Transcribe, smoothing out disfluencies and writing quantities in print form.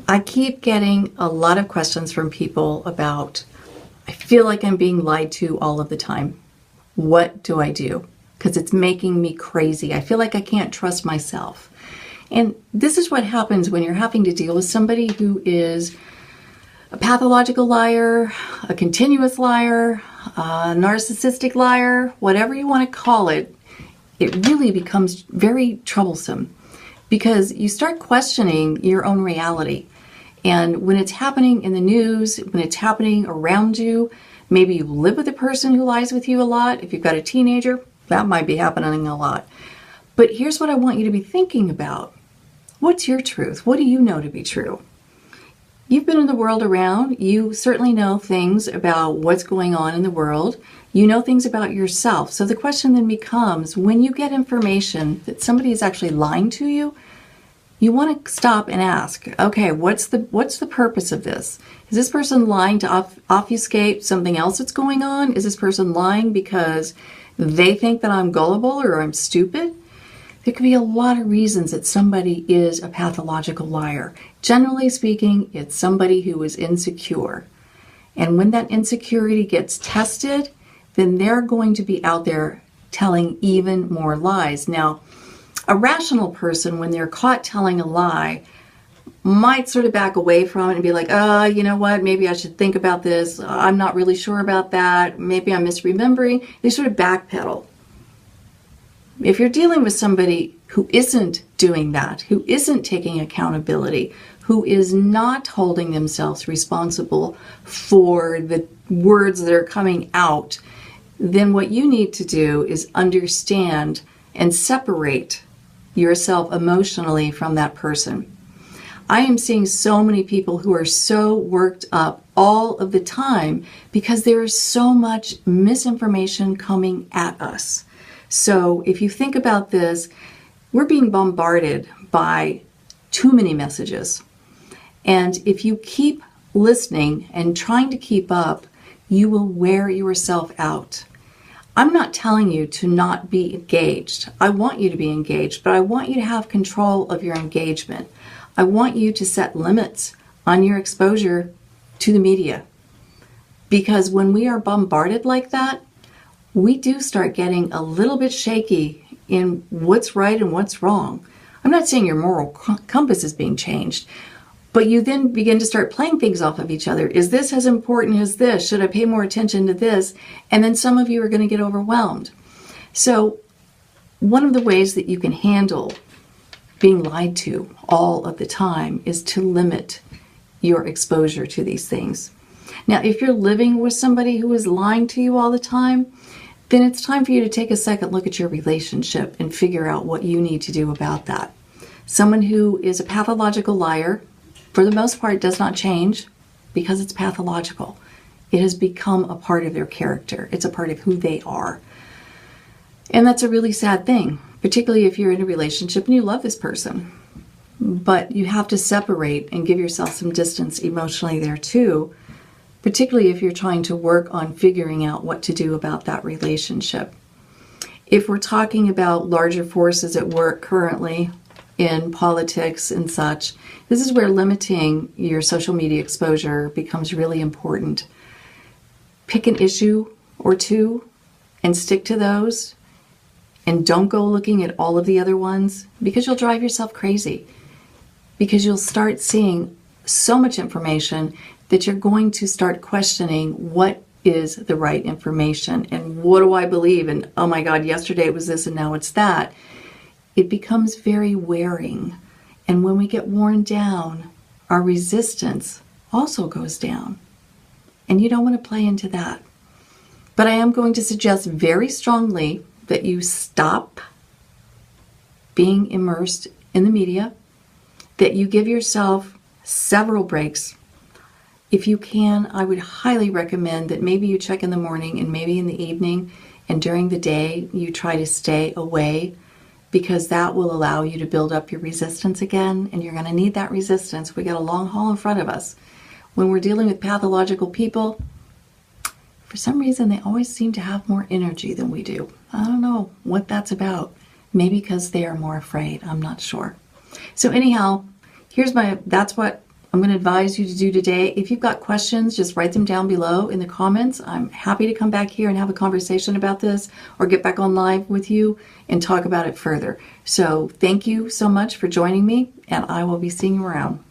I keep getting a lot of questions from people about, I feel like I'm being lied to all of the time. What do I do? Because it's making me crazy. I feel like I can't trust myself. And this is what happens when you're having to deal with somebody who is a pathological liar, a continuous liar, a narcissistic liar, whatever you want to call it. It really becomes very troublesome because you start questioning your own reality. And when it's happening in the news, when it's happening around you, maybe you live with a person who lies with you a lot. If you've got a teenager, that might be happening a lot. But here's what I want you to be thinking about. What's your truth? What do you know to be true? You've been in the world around. You certainly know things about what's going on in the world. You know things about yourself. So the question then becomes, when you get information that somebody is actually lying to you, you want to stop and ask, okay, what's the purpose of this? Is this person lying to obfuscate something else that's going on? Is this person lying because they think that I'm gullible or I'm stupid? There could be a lot of reasons that somebody is a pathological liar. Generally speaking, it's somebody who is insecure. And when that insecurity gets tested, then they're going to be out there telling even more lies. Now, a rational person, when they're caught telling a lie, might sort of back away from it and be like, you know what, maybe I should think about this. I'm not really sure about that. Maybe I'm misremembering. They sort of backpedal. If you're dealing with somebody who isn't doing that, who isn't taking accountability, who is not holding themselves responsible for the words that are coming out, then what you need to do is understand and separate yourself emotionally from that person. I am seeing so many people who are so worked up all of the time because there is so much misinformation coming at us. So if you think about this, we're being bombarded by too many messages. And if you keep listening and trying to keep up, you will wear yourself out. I'm not telling you to not be engaged. I want you to be engaged, but I want you to have control of your engagement. I want you to set limits on your exposure to the media. Because when we are bombarded like that, we do start getting a little bit shaky in what's right and what's wrong. I'm not saying your moral compass is being changed, but you then begin to start playing things off of each other. Is this as important as this? Should I pay more attention to this? And then some of you are going to get overwhelmed. So one of the ways that you can handle being lied to all of the time is to limit your exposure to these things. Now, if you're living with somebody who is lying to you all the time, then it's time for you to take a second look at your relationship and figure out what you need to do about that. Someone who is a pathological liar, for the most part, does not change because it's pathological. It has become a part of their character. It's a part of who they are. And that's a really sad thing, particularly if you're in a relationship and you love this person. But you have to separate and give yourself some distance emotionally there too, particularly if you're trying to work on figuring out what to do about that relationship. If we're talking about larger forces at work currently in politics and such, this is where limiting your social media exposure becomes really important. Pick an issue or two and stick to those, and don't go looking at all of the other ones because you'll drive yourself crazy, because you'll start seeing so much information that you're going to start questioning what is the right information and what do I believe, and oh my God, yesterday it was this and now it's that. It becomes very wearing, and when we get worn down, our resistance also goes down, and you don't want to play into that. But I am going to suggest very strongly that you stop being immersed in the media, that you give yourself several breaks. If you can, I would highly recommend that maybe you check in the morning and maybe in the evening, and during the day you try to stay away, because that will allow you to build up your resistance again, and you're going to need that resistance. We got a long haul in front of us. When we're dealing with pathological people, for some reason they always seem to have more energy than we do. I don't know what that's about. Maybe because they are more afraid. I'm not sure. So anyhow, that's what I'm going to advise you to do today. If you've got questions, just write them down below in the comments. I'm happy to come back here and have a conversation about this or get back on live with you and talk about it further. So thank you so much for joining me, and I will be seeing you around.